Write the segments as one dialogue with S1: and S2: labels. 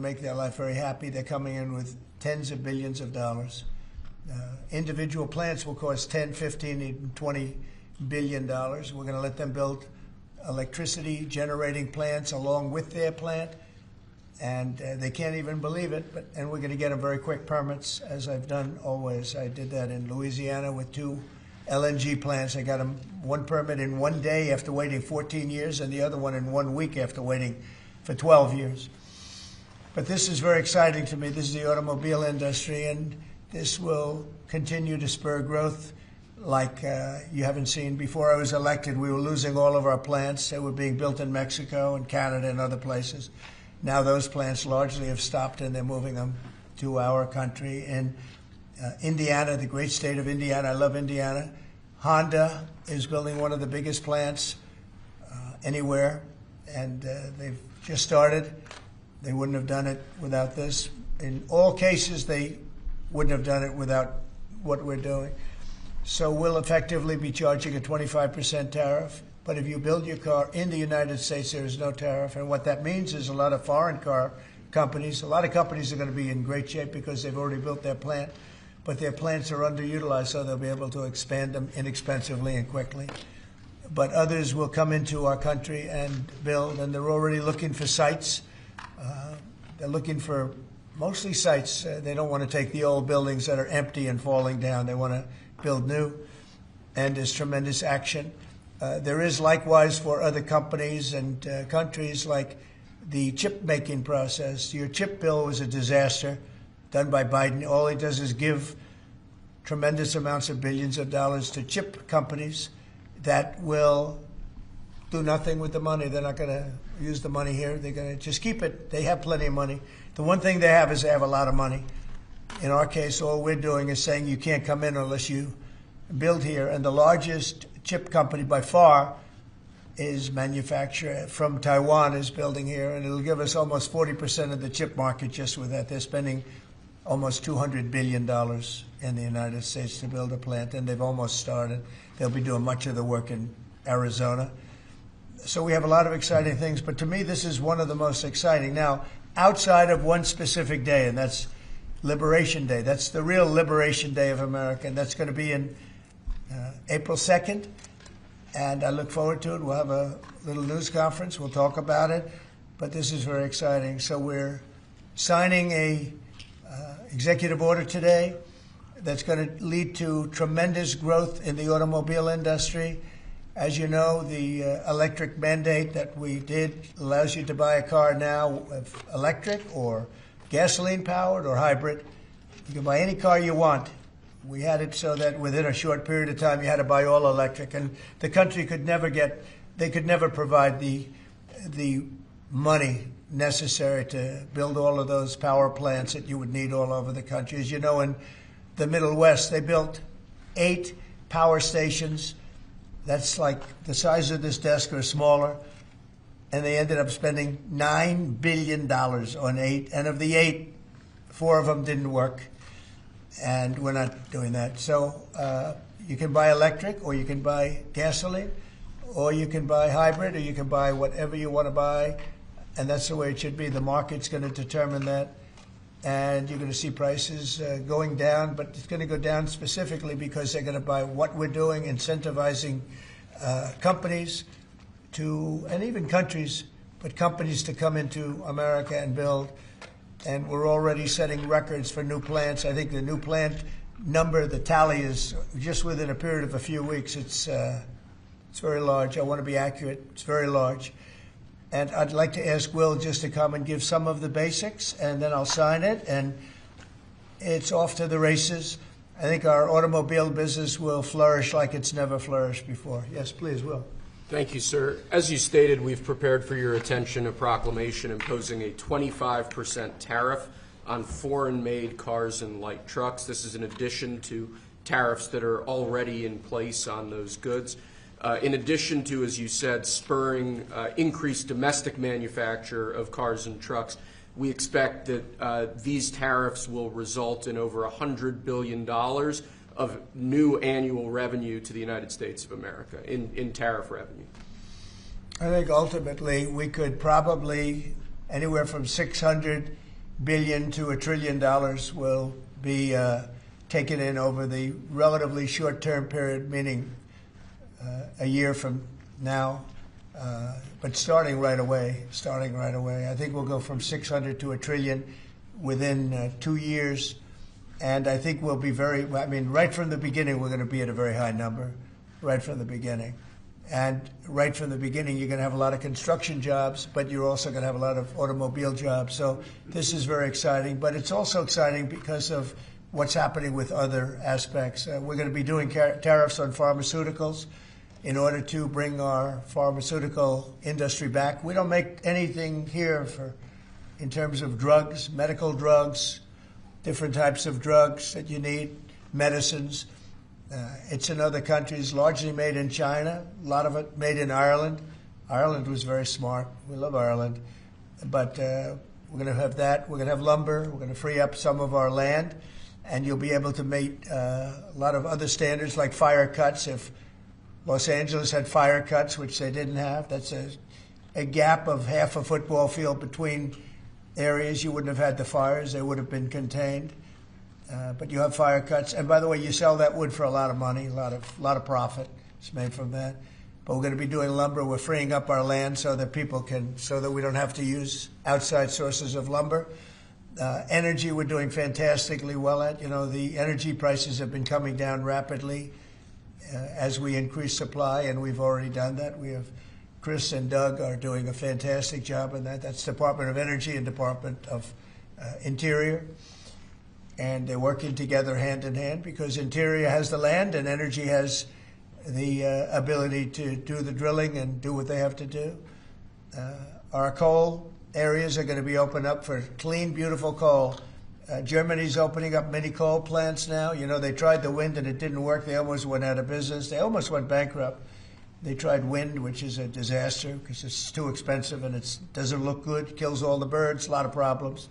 S1: make their life very happy. They're coming in with tens of billions of dollars. Individual plants will cost 10, 15, even $20 billion. We're going to let them build electricity generating plants along with their plant. And they can't even believe it, and we're going to get them very quick permits, as I've done always. I did that in Louisiana with 2 LNG plants. I got them one permit in 1 day after waiting 14 years, and the other one in 1 week after waiting for 12 years. But this is very exciting to me. This is the automobile industry, and this will continue to spur growth like you haven't seen. Before I was elected, we were losing all of our plants. They were being built in Mexico and Canada and other places. Now those plants largely have stopped, and they're moving them to our country. In Indiana, the great state of Indiana, I love Indiana. Honda is building one of the biggest plants anywhere, and they've just started. They wouldn't have done it without this. In all cases, they wouldn't have done it without what we're doing. So we'll effectively be charging a 25% tariff. But if you build your car in the United States, there is no tariff. And what that means is a lot of foreign car companies, a lot of companies are going to be in great shape because they've already built their plant, but their plants are underutilized, so they'll be able to expand them inexpensively and quickly. But others will come into our country and build, and they're already looking for sites. They're looking for mostly sites. They don't want to take the old buildings that are empty and falling down. They want to build new, and there's tremendous action. There is likewise for other companies and countries, like the chip making process. Your chip bill was a disaster done by Biden. All he does is give tremendous amounts of billions of dollars to chip companies that will do nothing with the money. They're not going to use the money here. They're going to just keep it. They have plenty of money. The one thing they have is they have a lot of money. In our case, all we're doing is saying you can't come in unless you build here. And the largest chip company by far is manufacturer from Taiwan is building here, and it'll give us almost 40% of the chip market just with that. They're spending almost $200 billion in the United States to build a plant, and they've almost started. They'll be doing much of the work in Arizona. So we have a lot of exciting things, but to me, this is one of the most exciting. Now, outside of one specific day, and that's Liberation Day. That's the real Liberation Day of America, and that's going to be in April 2nd, and I look forward to it. We'll have a little news conference. We'll talk about it, but this is very exciting. So we're signing a executive order today that's going to lead to tremendous growth in the automobile industry. As you know, the electric mandate that we did allows you to buy a car now, electric or gasoline-powered or hybrid. You can buy any car you want. We had it so that within a short period of time, you had to buy all electric, and the country could never provide the money necessary to build all of those power plants that you would need all over the country. As you know, in the Middle West, they built 8 power stations. That's like the size of this desk or smaller, and they ended up spending $9 billion on 8, and of the 8, 4 of them didn't work. And we're not doing that. So you can buy electric, or you can buy gasoline, or you can buy hybrid, or you can buy whatever you want to buy. And that's the way it should be. The market's going to determine that. And you're going to see prices going down, but it's going to go down specifically because they're going to buy what we're doing, incentivizing companies to, and even countries, but companies to come into America and build. And we're already setting records for new plants. I think the new plant number, the tally, is just within a period of a few weeks. It's very large. I want to be accurate. It's very large. And I'd like to ask Will just to come and give some of the basics, and then I'll sign it, and it's off to the races. I think our automobile business will flourish like it's never flourished before. Yes, please, Will.
S2: Thank you, sir. As you stated, we've prepared for your attention a proclamation imposing a 25% tariff on foreign-made cars and light trucks. This is in addition to tariffs that are already in place on those goods. In addition to, as you said, spurring increased domestic manufacture of cars and trucks, we expect that these tariffs will result in over $100 billion of new annual revenue to the United States of America in tariff revenue.
S1: I think ultimately we could probably anywhere from 600 billion to $1 trillion will be taken in over the relatively short-term period, meaning a year from now, but starting right away. I think we'll go from 600 to $1 trillion within 2 years. And I think we'll be right from the beginning, we're going to be at a very high number, right from the beginning. And right from the beginning, you're going to have a lot of construction jobs, but you're also going to have a lot of automobile jobs. So this is very exciting, but it's also exciting because of what's happening with other aspects. We're going to be doing tariffs on pharmaceuticals in order to bring our pharmaceutical industry back. We don't make anything here in terms of drugs, medical drugs, different types of drugs that you need, medicines. It's in other countries, largely made in China, a lot of it made in Ireland. Ireland was very smart. We love Ireland. But we're going to have that. We're going to have lumber. We're going to free up some of our land. And you'll be able to meet a lot of other standards like fire cuts. If Los Angeles had fire cuts, which they didn't have, that's a gap of half a football field between areas. You wouldn't have had the fires. They would have been contained. But you have fire cuts. And by the way, you sell that wood for a lot of money, a lot of profit is made from that. But we're going to be doing lumber. We're freeing up our land so that we don't have to use outside sources of lumber. Energy, we're doing fantastically well at. The energy prices have been coming down rapidly as we increase supply, and we've already done that. Chris and Doug are doing a fantastic job in that. That's Department of Energy and Department of Interior. And they're working together hand in hand because Interior has the land and Energy has the ability to do the drilling and do what they have to do. Our coal areas are going to be opened up for clean, beautiful coal. Germany's opening up mini coal plants now. They tried the wind and it didn't work. They almost went out of business. They almost went bankrupt. They tried wind, which is a disaster because it's too expensive and it doesn't look good, kills all the birds, a lot of problems.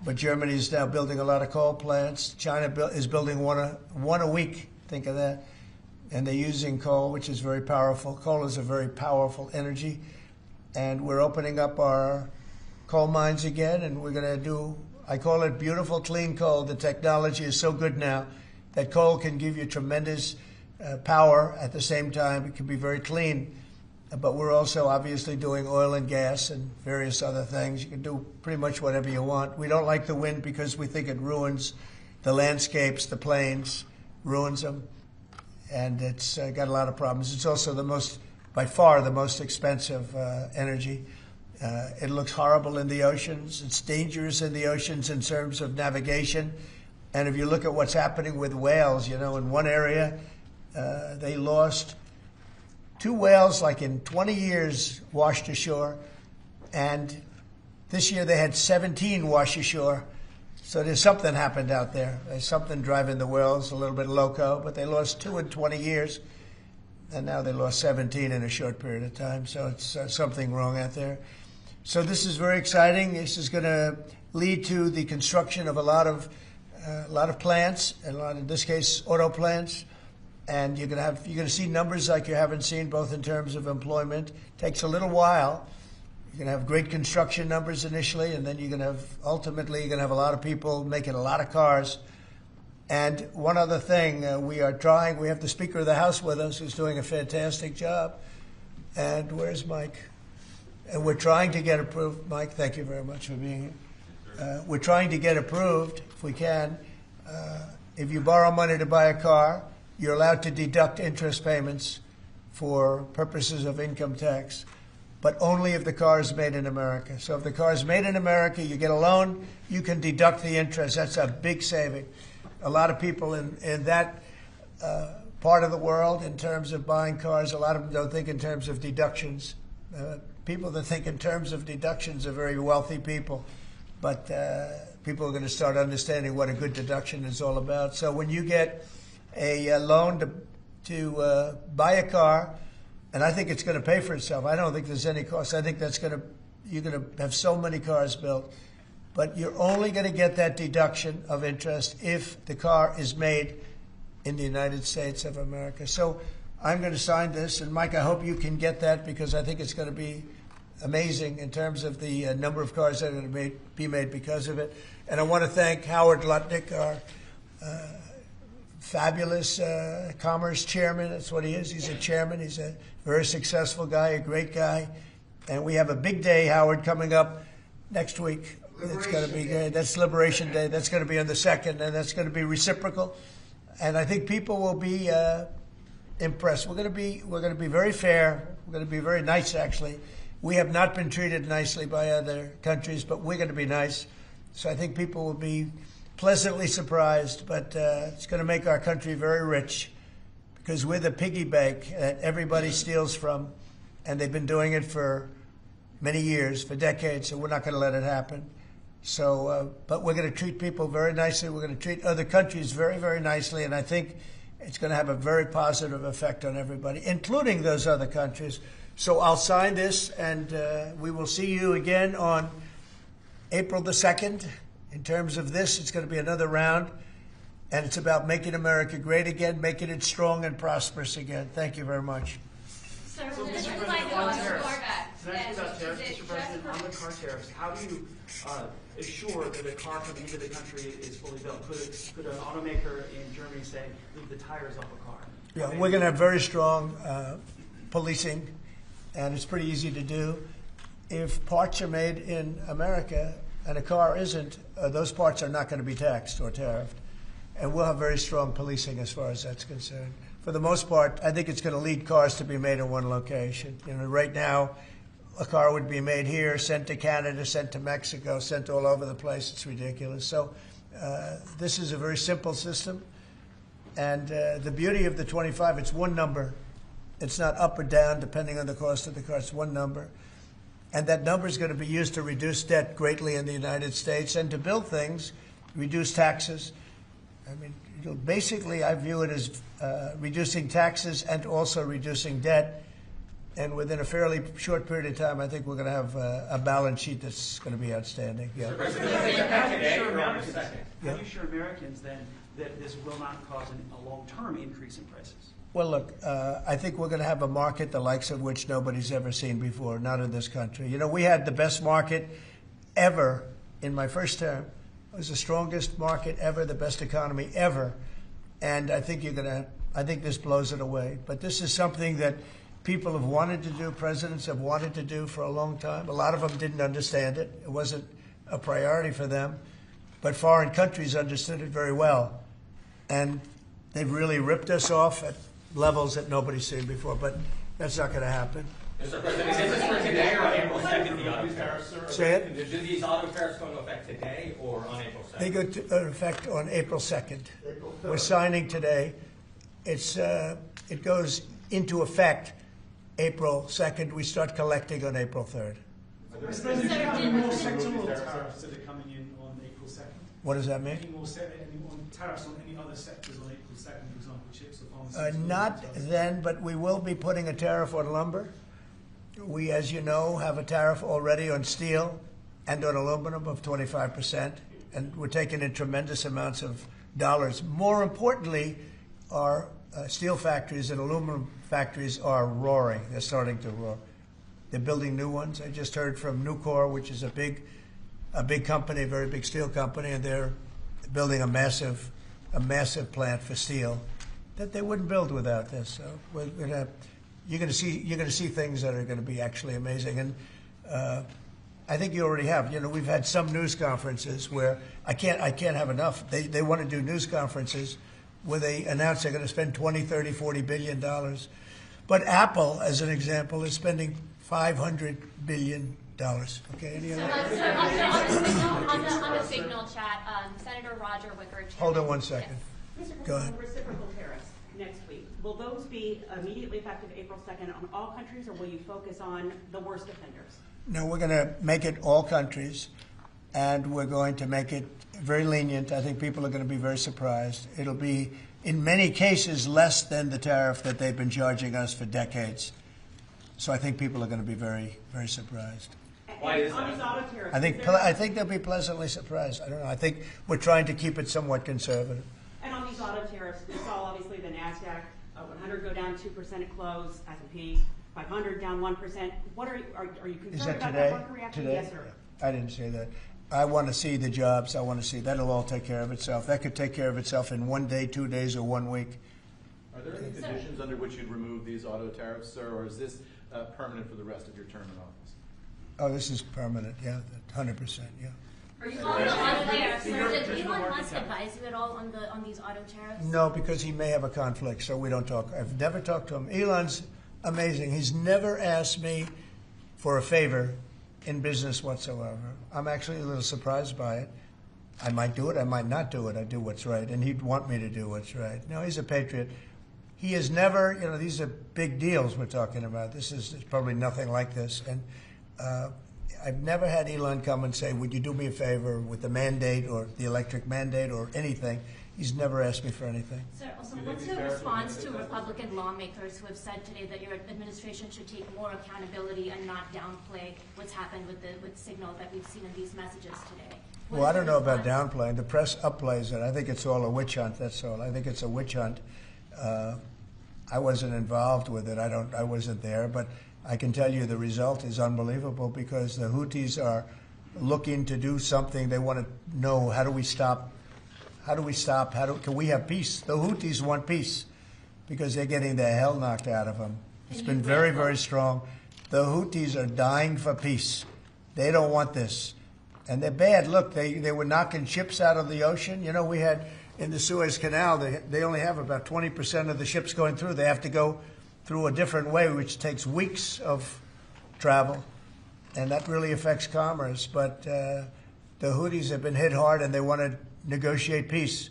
S1: But Germany is now building a lot of coal plants. China is building one a week. Think of that. And they're using coal, which is very powerful. Coal is a very powerful energy. And we're opening up our coal mines again, and we're going to do, I call it beautiful, clean coal. The technology is so good now that coal can give you tremendous power at the same time. It can be very clean. But we're also obviously doing oil and gas and various other things. You can do pretty much whatever you want. We don't like the wind because we think it ruins the landscapes, the plains, ruins them. And it's got a lot of problems. It's also by far the most expensive energy. It looks horrible in the oceans. It's dangerous in the oceans in terms of navigation. And if you look at what's happening with whales, in one area, they lost 2 whales, like in 20 years, washed ashore. And this year they had 17 wash ashore. So there's something happened out there. There's something driving the whales a little bit loco, but they lost 2 in 20 years. And now they lost 17 in a short period of time. So it's something wrong out there. So this is very exciting. This is going to lead to the construction of a lot of plants, and in this case, auto plants. And you're going to see numbers like you haven't seen, both in terms of employment. It takes a little while. You're going to have great construction numbers initially, and then ultimately you're going to have a lot of people making a lot of cars. And one other thing, we have the Speaker of the House with us who's doing a fantastic job. And where's Mike? And we're trying to get approved. Mike, thank you very much for being here. We're trying to get approved, if we can. If you borrow money to buy a car, you're allowed to deduct interest payments for purposes of income tax, but only if the car is made in America. So if the car is made in America, you get a loan, you can deduct the interest. That's a big saving. A lot of people in that part of the world, in terms of buying cars, a lot of them don't think in terms of deductions. People that think in terms of deductions are very wealthy people, but people are going to start understanding what a good deduction is all about. So when you get a loan to buy a car, and I think it's going to pay for itself. I don't think there's any cost. I think you're going to have so many cars built, but you're only going to get that deduction of interest if the car is made in the United States of America. So I'm going to sign this, and Mike, I hope you can get that because I think it's going to be amazing in terms of the number of cars that are going to be made because of it. And I want to thank Howard Lutnick, our fabulous commerce chairman. That's what he is. He's a chairman. He's a very successful guy, a great guy. And we have a big day, Howard, coming up next week. It's going to be good. That's Liberation Day. That's going to be on the 2nd, and that's going to be reciprocal. And I think people will be impressed. We're going to be very fair. We're going to be very nice, actually. We have not been treated nicely by other countries, but we're going to be nice. So I think people will be pleasantly surprised, but it's going to make our country very rich because we're the piggy bank that everybody steals from, and they've been doing it for many years, for decades, so we're not going to let it happen. So, but we're going to treat people very nicely. We're going to treat other countries very, very nicely, and I think it's going to have a very positive effect on everybody, including those other countries. So I'll sign this, and we will see you again on April the 2nd. In terms of this, it's going to be another round, and it's about making America great again, making it strong and prosperous again. Thank you very much.
S3: So Mr. President, on tariffs,
S4: can I ask about tariffs, Mr. President? On the car tariffs, how do you assure that a car coming into the country is fully built? Could an automaker in Germany say, leave the tires off a car?
S1: Yeah, we're going to have very strong policing, and it's pretty easy to do. If parts are made in America and a car isn't, those parts are not going to be taxed or tariffed. And we'll have very strong policing as far as that's concerned. For the most part, I think it's going to lead cars to be made in one location. You know, right now, a car would be made here, sent to Canada, sent to Mexico, sent all over the place. It's ridiculous. So this is a very simple system. And the beauty of the 25, it's one number. It's not up or down depending on the cost of the car. It's one number. And that number is going to be used to reduce debt greatly in the United States and to build things, reduce taxes. I mean, basically, I view it as reducing taxes and also reducing debt. And within a fairly short period of time, I think we're going to have a balance sheet that's going to be outstanding. Yeah.
S4: How do you assure Americans then that this will not cause a long-term increase in prices?
S1: Well, look, I think we're going to have a market the likes of which nobody's ever seen before, not in this country. You know, we had the best market ever in my first term. It was the strongest market ever, the best economy ever. And I think I think this blows it away. But this is something that people have wanted to do, presidents have wanted to do for a long time. A lot of them didn't understand it. It wasn't a priority for them. But foreign countries understood it very well. And they've really ripped us off at levels that nobody's seen before. But that's not going to happen.
S5: Mr. President, is this for today or on April 2nd, the auto tariffs?
S1: Say it?
S5: Do these auto tariffs go into effect today or on April 2nd?
S1: They go into effect on April 2nd. We're signing today. It goes into effect April 2nd. We start collecting on April 3rd.
S6: Mr. President, do you have any more sectoral tariffs that are coming in on April 2nd?
S1: What does that mean?
S6: Any more tariffs on any other sectors on April 2nd, for example, chips or pharmaceuticals?
S1: Not then, but we will be putting a tariff on lumber. We, as you know, have a tariff already on steel and on aluminum of 25%, and we're taking in tremendous amounts of dollars. More importantly, our steel factories and aluminum factories are roaring. They're starting to roar. They're building new ones. I just heard from Nucor, which is a big company, a very big steel company, and they're building a massive plant for steel that they wouldn't build without this. So we're gonna. You're going to see things that are going to be actually amazing, and I think you already have. You know, we've had some news conferences where I can't have enough. They want to do news conferences where they announce they're going to spend $20, $30, $40 billion. But Apple, as an example, is spending $500 billion. Okay, any other?
S3: On the signal chat, Senator Roger Wicker.
S1: Hold on one second.
S3: Yes.
S1: Go ahead.
S7: Reciprocal tariffs next week. Will those be immediately effective April 2nd on all countries, or will you focus on the worst offenders?
S1: No, we're going to make it all countries, and we're going to make it very lenient. I think people are going to be very surprised. It'll be, in many cases, less than the tariff that they've been charging us for decades. So I think people are going to be very, very surprised.
S5: Why is
S7: on these auto tariffs,
S1: I think they'll be pleasantly surprised. I don't know. I think we're trying to keep it somewhat conservative.
S7: And on these auto tariffs, we saw obviously the NASDAQ 100 go down 2% at close, S&P 500, down 1%. What are you concerned
S1: Is that
S7: about
S1: today?
S7: that market reaction?
S1: Today?
S7: Yes, sir.
S1: I didn't say that. I want to see the jobs. I want to see that'll all take care of itself. That could take care of itself in 1 day, 2 days, or 1 week.
S8: Are there any conditions under which you'd remove these auto tariffs, sir, or is this permanent for the rest of your term in office?
S1: Oh, this is permanent. Yeah, 100%. Yeah.
S3: Are you on the auto tariffs? Did Elon Musk advise you at all on these auto tariffs?
S1: No, because he may have a conflict, so we don't talk. I've never talked to him. Elon's amazing. He's never asked me for a favor in business whatsoever. I'm actually a little surprised by it. I might do it, I might not do it. I do what's right, and he'd want me to do what's right. No, he's a patriot. He has never, these are big deals we're talking about. This is probably nothing like this. And I've never had Elon come and say, would you do me a favor with the mandate or the electric mandate or anything. He's never asked me for anything.
S3: Sir, also, what's your response to Republican lawmakers who have said today that your administration should take more accountability and not downplay what's happened with Signal that we've seen in these messages today?
S1: Well, I don't know about downplaying. The press upplays it. I think it's all a witch hunt, that's all. I think it's a witch hunt. I wasn't involved with it. I wasn't there, but I can tell you the result is unbelievable because the Houthis are looking to do something. They want to know, how do we stop? Can we have peace? The Houthis want peace because they're getting the hell knocked out of them. It's been very, very strong. The Houthis are dying for peace. They don't want this. And they're bad. Look, they were knocking ships out of the ocean. We had in the Suez Canal, they only have about 20% of the ships going through. They have to go through a different way, which takes weeks of travel. And that really affects commerce. But the Houthis have been hit hard, and they want to negotiate peace.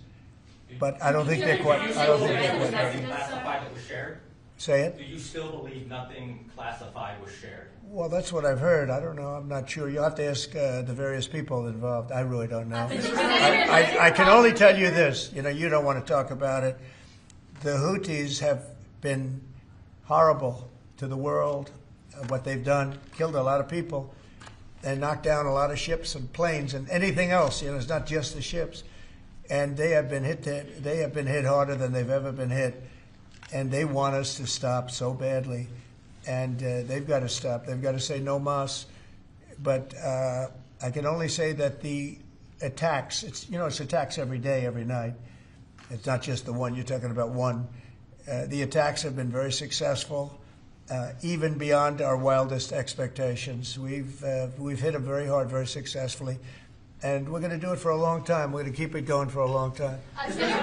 S1: But I don't think they're quite. I don't think they're quite ready.
S5: Classified that was shared?
S1: Say it?
S5: Do you still believe nothing classified was shared?
S1: Well, that's what I've heard. I don't know. I'm not sure. You'll have to ask the various people involved. I really don't know. I can only tell you this. You don't want to talk about it. The Houthis have been horrible to the world. What they've done, killed a lot of people, and knocked down a lot of ships and planes and anything else. It's not just the ships. And they have been hit. They have been hit harder than they've ever been hit. And they want us to stop so badly. And they've got to stop. They've got to say no mas. But I can only say that the attacks, it's attacks every day, every night. It's not just the one. You're talking about one. The attacks have been very successful, even beyond our wildest expectations. We've hit them very hard, very successfly. And we're going to do it for a long time. We're going to keep it going for a long time.
S3: Senate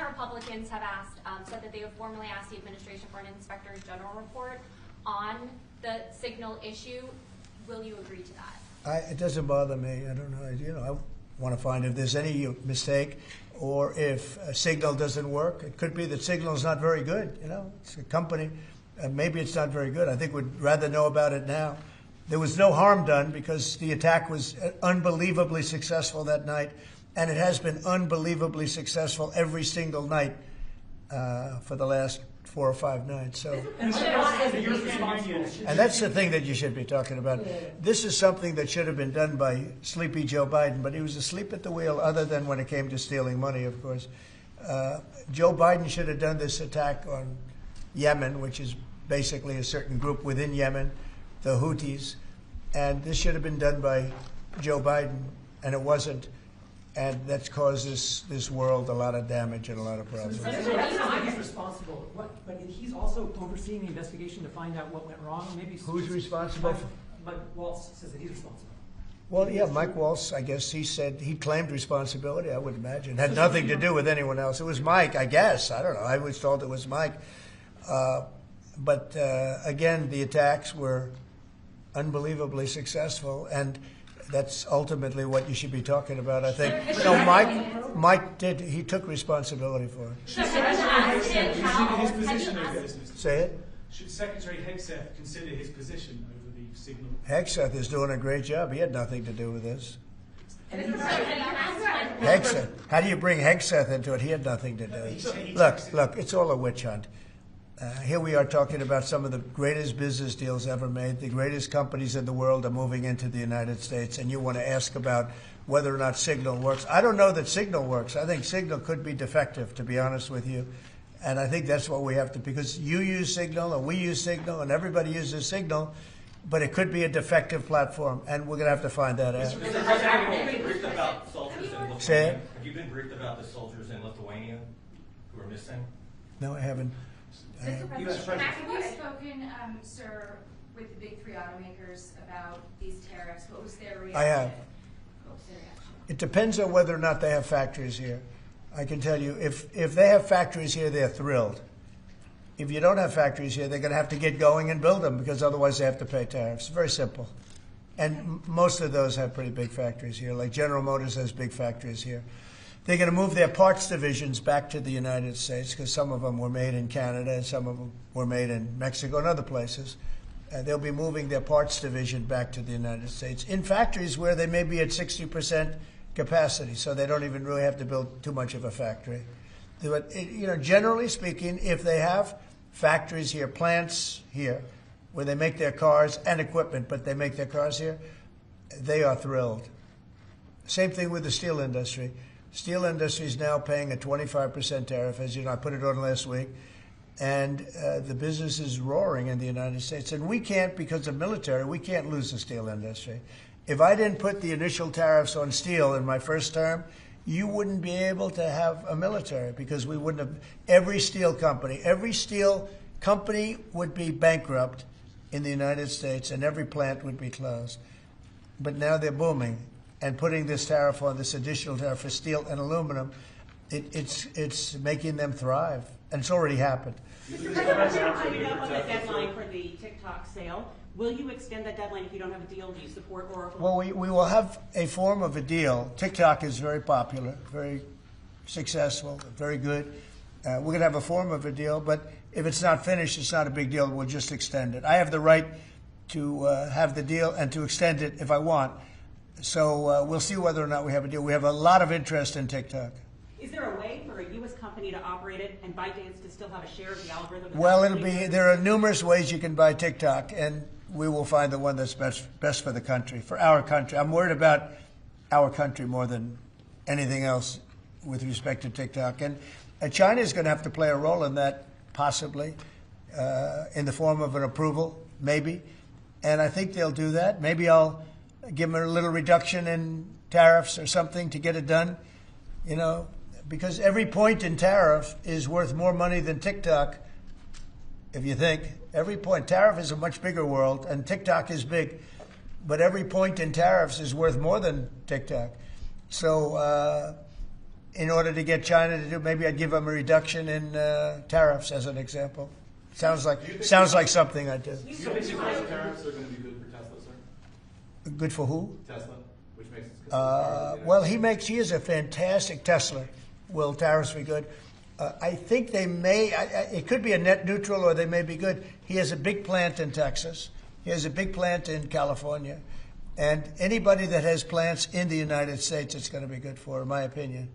S3: Republicans have said that they would formally ask the administration for an Inspector General report on the Signal issue. Will you agree to that?
S1: It doesn't bother me. I don't know. I want to find if there's any mistake or if Signal doesn't work. It could be that Signal is not very good. It's a company. Maybe it's not very good. I think we'd rather know about it now. There was no harm done because the attack was unbelievably successful that night, and it has been unbelievably successful every single night for the last 4 or 5 nights. So, and that's the thing that you should be talking about. This is something that should have been done by sleepy Joe Biden, but he was asleep at the wheel, other than when it came to stealing money, of course. Joe Biden should have done this attack on Yemen, which is basically a certain group within Yemen, the Houthis, and this should have been done by Joe Biden, and it wasn't. And that's caused this world a lot of damage and a lot of problems.
S9: He's responsible, but he's also overseeing the investigation to find out what went wrong. Maybe
S1: who's responsible?
S9: Mike Waltz says that he's responsible.
S1: Well, yeah, Mike Waltz, I guess he said he claimed responsibility, I would imagine. Had nothing to do with anyone else. It was Mike, I guess. I don't know. I was told it was Mike. But again, the attacks were unbelievably successful, and that's ultimately what you should be talking about, I think. No, Mike did. He took responsibility for it.
S6: His position over this, Mr.
S1: Say it?
S6: Should Secretary Hegseth consider his position over the Signal?
S1: Hegseth is doing a great job. He had nothing to do with this. Hegseth. How do you bring Hegseth into it? He had nothing to do. Look, it's all a witch hunt. Here we are talking about some of the greatest business deals ever made. The greatest companies in the world are moving into the United States, and you want to ask about whether or not Signal works. I don't know that Signal works. I think Signal could be defective, to be honest with you. And I think that's what we have to, because you use Signal and we use Signal and everybody uses Signal, but it could be a defective platform, and we're going to have to find that out.
S5: Mr. President, have you been briefed about soldiers in Lithuania?
S1: Say it?
S5: Have you been briefed about the soldiers in Lithuania who are missing?
S1: No, I haven't.
S10: Mr.
S4: U.S.
S10: President,
S4: President.
S10: have you spoken, sir, with the big three automakers about these tariffs? What was their reaction?
S1: I have.
S10: What was their reaction?
S1: It depends on whether or not they have factories here. I can tell you, if they have factories here, they're thrilled. If you don't have factories here, they're going to have to get going and build them, because otherwise they have to pay tariffs. Very simple. And most of those have pretty big factories here, like General Motors has big factories here. They're going to move their parts divisions back to the United States, because some of them were made in Canada and some of them were made in Mexico and other places. They'll be moving their parts division back to the United States in factories where they may be at 60% capacity, so they don't even really have to build too much of a factory. But, generally speaking, if they have factories here, plants here, where they make their cars and equipment, but they make their cars here, they are thrilled. Same thing with the steel industry. Steel industry is now paying a 25% tariff, as you know, I put it on last week, and the business is roaring in the United States. And we can't, because of military, we can't lose the steel industry. If I didn't put the initial tariffs on steel in my first term, you wouldn't be able to have a military, because we wouldn't have, every steel company would be bankrupt in the United States, and every plant would be closed. But now they're booming, and putting this tariff on, this additional tariff for steel and aluminum, it's making them thrive, and it's already happened.
S7: Mr. President, coming up on the deadline for the TikTok sale, will you extend that deadline if you don't have a deal? Do you support Oracle?
S1: Well, we will have a form of a deal. TikTok is very popular, very successful, very good. We're going to have a form of a deal, but if it's not finished, it's not a big deal. We'll just extend it. I have the right to have the deal and to extend it if I want. So we'll see whether or not we have a deal. We have a lot of interest in TikTok.
S7: Is there a way for a U.S. company to operate it and ByteDance to still have a share of the algorithm?
S1: Well, there are numerous ways you can buy TikTok, and we will find the one that's best for the country, for our country. I'm worried about our country more than anything else with respect to TikTok. And China is going to have to play a role in that, possibly, in the form of an approval, maybe. And I think they'll do that. Maybe I'll give them a little reduction in tariffs or something to get it done, because every point in tariff is worth more money than TikTok, if you think. Every point. Tariff is a much bigger world, and TikTok is big. But every point in tariffs is worth more than TikTok. So in order to get China to do, maybe I'd give them a reduction in tariffs, as an example. Sounds like something I'd do.
S8: Do you think these tariffs are going to be good for Tesla, sir?
S1: Good for who?
S8: Tesla, which makes it.
S1: Well, he is a fantastic Tesla. Will tariffs be good? I think they may. It could be a net neutral, or they may be good. He has a big plant in Texas. He has a big plant in California. And anybody that has plants in the United States, it's going to be good for, in my opinion.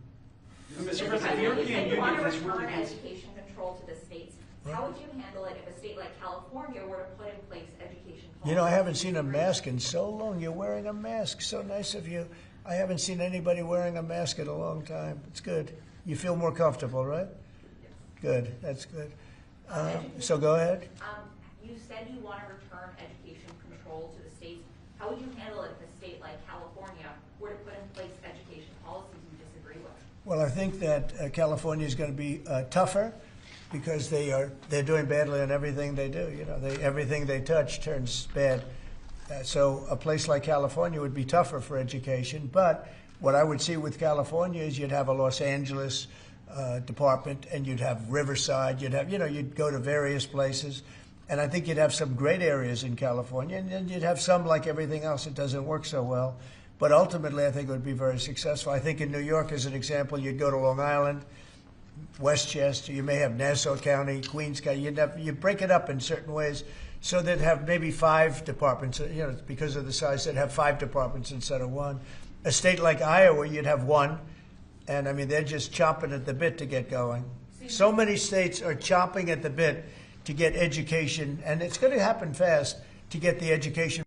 S4: Mr. President, the European
S11: If you
S4: Union
S11: want to
S4: has
S11: return
S4: really
S11: education control to the states, how would you handle it if a state like California were to put in place education policy?
S1: I haven't seen a mask in so long. You're wearing a mask. So nice of you. I haven't seen anybody wearing a mask in a long time. It's good. You feel more comfortable, right?
S11: Yes.
S1: Good. That's good. So go ahead.
S11: You said you want to return education control to the states. How would you handle it if a state like California were to put in place education policies you disagree with?
S1: Well, I think that California is going to be tougher, because they're doing badly on everything they do. Everything they touch turns bad. So a place like California would be tougher for education. But what I would see with California is you'd have a Los Angeles department, and you'd have Riverside. You'd go to various places, and I think you'd have some great areas in California, and then you'd have some, like everything else, that doesn't work so well. But ultimately, I think it would be very successful. I think in New York, as an example, you'd go to Long Island, Westchester, you may have Nassau County, Queens County. You break it up in certain ways, so they'd have maybe 5 departments. Because of the size, they'd have 5 departments instead of 1. A state like Iowa, you'd have 1, and they're just chomping at the bit to get going. So many states are chomping at the bit to get education, and it's going to happen fast, to get the education